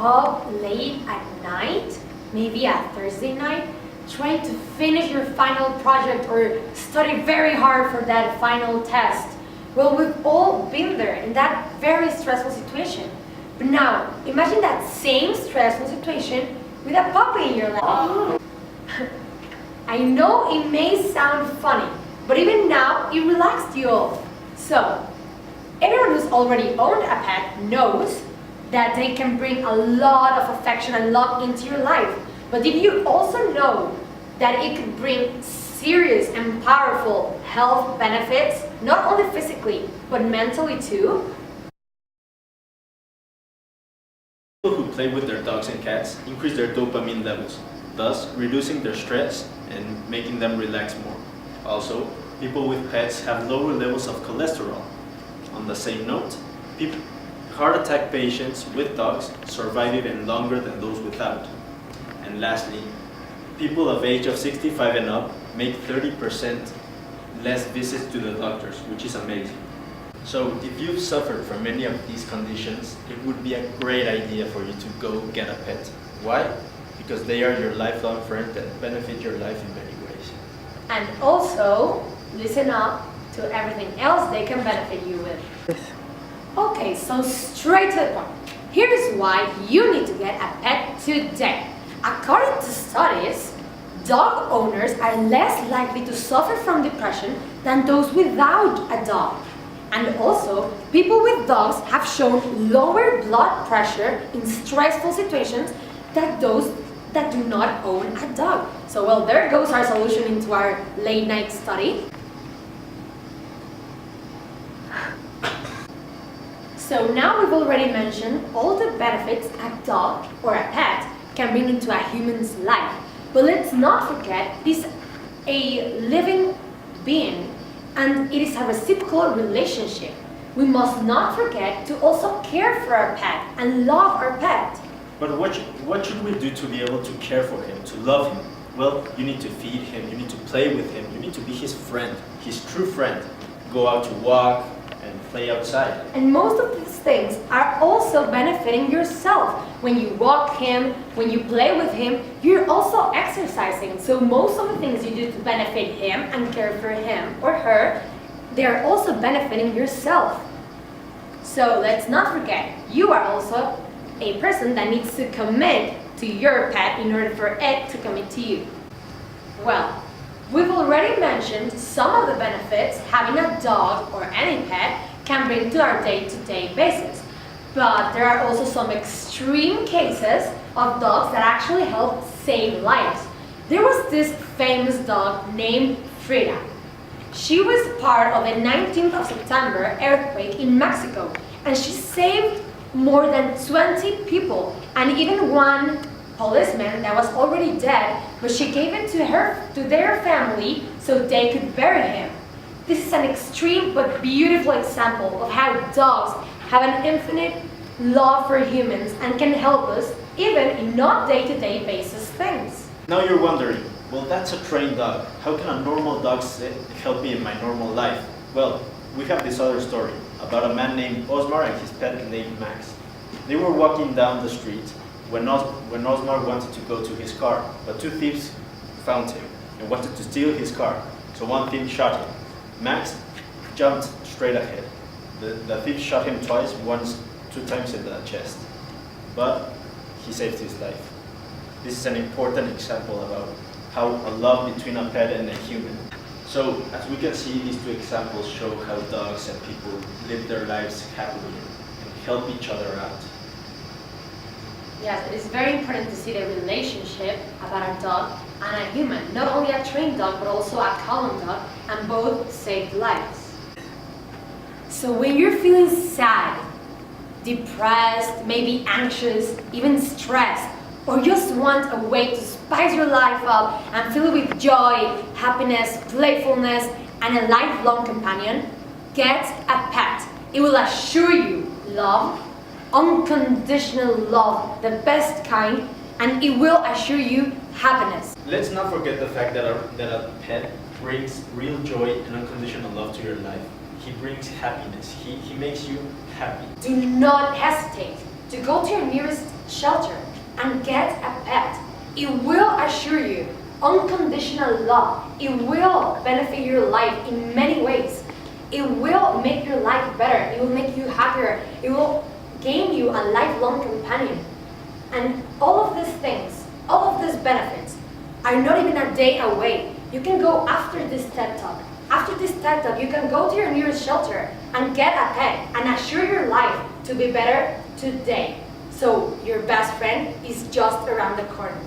up late at night, maybe a Thursday night, trying to finish your final project or study very hard for that final test? Well, we've all been there in that very stressful situation. But now, imagine that same stressful situation with a puppy in your life. I know it may sound funny, but even now, it relaxed you all. So, everyone who's already owned a pet knows that they can bring a lot of affection and love into your life. But did you also know that it could bring serious and powerful health benefits, not only physically, but mentally too? People who play with their dogs and cats increase their dopamine levels, thus reducing their stress and making them relax more. Also, people with pets have lower levels of cholesterol. On the same note, heart attack patients with dogs survive even longer than those without. And lastly, people of age of 65 and up make 30% less visits to the doctors, which is amazing. So if you've suffered from any of these conditions, it would be a great idea for you to go get a pet. Why? Because they are your lifelong friend that benefit your life in many ways. And also, listen up to everything else they can benefit you with. Okay, so straight to the point. Here's why you need to get a pet today. According to studies, dog owners are less likely to suffer from depression than those without a dog. And also, people with dogs have shown lower blood pressure in stressful situations than those that do not own a dog. So, well, there goes our solution into our late night study. So now we've already mentioned all the benefits a dog or a pet can bring into a human's life. But let's not forget it is a living being and it is a reciprocal relationship. We must not forget to also care for our pet and love our pet. But what should we do to be able to care for him, to love him? Well, you need to feed him, you need to play with him, you need to be his friend, his true friend. Go out to walk and play outside. And most of these things are also benefiting yourself. When you walk him, when you play with him, you're also exercising. So most of the things you do to benefit him and care for him or her, they're also benefiting yourself. So let's not forget, you are also a person that needs to commit to your pet in order for it to commit to you. Well, we've already mentioned some of the benefits having a dog or any pet can bring to our day-to-day basis. But there are also some extreme cases of dogs that actually help save lives. There was this famous dog named Frida. She was part of the 19th of September earthquake in Mexico, and she saved more than 20 people, and even one policeman that was already dead, but she gave it to their family so they could bury him. This is an extreme but beautiful example of how dogs have an infinite love for humans and can help us even in not day-to-day basis things. Now you're wondering, well, that's a trained dog. How can a normal dog help me in my normal life? Well, we have this other story about a man named Osmar and his pet named Max. They were walking down the street when Osmar wanted to go to his car, but two thieves found him and wanted to steal his car. So one thief shot him. Max jumped straight ahead. The thief shot him twice, two times in the chest. But he saved his life. This is an important example about how a love between a pet and a human. So, as we can see, these two examples show how dogs and people live their lives happily and help each other out. Yes, it is very important to see the relationship about a dog and a human. Not only a trained dog, but also a common dog, and both saved lives. So when you're feeling sad, depressed, maybe anxious, even stressed, or just want a way to spice your life up and fill it with joy, happiness, playfulness, and a lifelong companion, get a pet. It will assure you love, unconditional love, the best kind, and it will assure you happiness. Let's not forget the fact that a pet brings real joy and unconditional love to your life. He brings happiness. He makes you happy. Do not hesitate to go to your nearest shelter and get a pet. It will assure you unconditional love. It will benefit your life in many ways. It will make your life better. It will make you happier. It will gain you a lifelong companion. And all of these things, all of these benefits are not even a day away. You can go after this TED Talk. After this TED Talk, you can go to your nearest shelter and get a pet and assure your life to be better today. So your best friend is just around the corner.